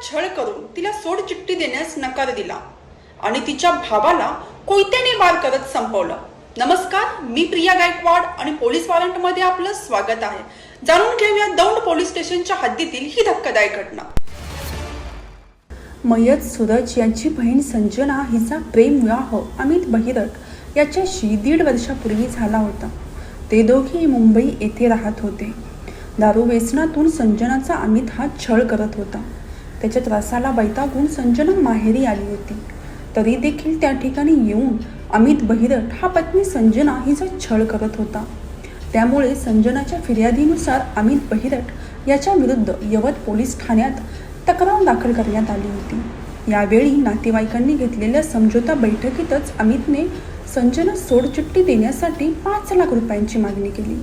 छळ करून तिला सोडचिठ्ठी देण्यास नकार दिला आणि तिच्या भावाला कोयत्याने वार करत संपवलं. नमस्कार, मी प्रिया गायकवाड आणि पोलीस वॉरंटमध्ये आपलं स्वागत आहे. जाणून घेऊया दौंड पोलीस स्टेशनच्या हद्दीतील ही धक्कादायक घटना. मयत सूरज यांची बहीण संजना हिचा प्रेम विवाह अमित बहिरट याच्याशी 1.5 वर्षापूर्वी झाला होता. ते दोघे मुंबई येथे राहत होते. दारू व्यसनातून संजनाचा अमित हा छळ करत होता. त्याच्या त्रासाला वैतागून संजना माहेरी आली होती. तरी देखील त्या ठिकाणी येऊन अमित बहिरट हा पत्नी संजना हिचा छळ करत होता. त्यामुळे संजनाच्या फिर्यादीनुसार अमित बहिरट याच्या विरुद्ध यवत पोलीस ठाण्यात तक्रार दाखल करण्यात आली होती. यावेळी नातेवाईकांनी घेतलेल्या समझोता बैठकीतच अमितने संजना सोडचिठ्ठी देण्यासाठी 5 लाख रुपयांची मागणी केली.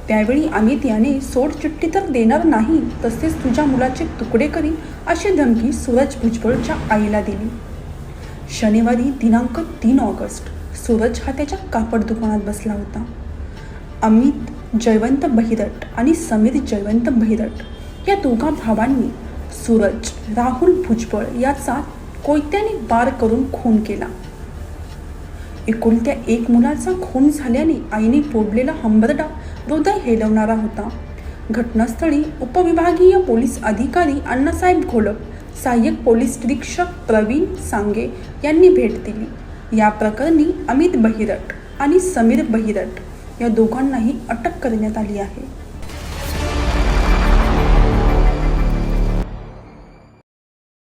त्यावेळी अमित याने सोडचिठ्ठी तर देणार नाही, तसेच तुझ्या मुलाचे तुकडे करीन अशी धमकी सूरज भुजबळच्या आईला दिली. शनिवारी दिनांक 3 ऑगस्ट सूरज हा त्याच्या कापड दुकानात बसला होता. अमित जयवंत बहिरट आणि समीर जयवंत बहिरट या दोघा भावांनी सूरज राहुल भुजबळ याचा कोयत्याने वार करून खून केला. एकुलत्या 1 मुलाचा खून झाल्याने आईने फोडलेला हंबरडा हृदय हेलवणारा होता. घटनास्थळी उपविभागीय पोलीस अधिकारी अण्णासाहेब घोलप, सहाय्यक पोलीस निरीक्षक प्रवीण सांगे यांनी भेट दिली. या प्रकरणी अमित बहिरट आणि समीर बहिरट या दोघांनाही अटक करण्यात आली आहे.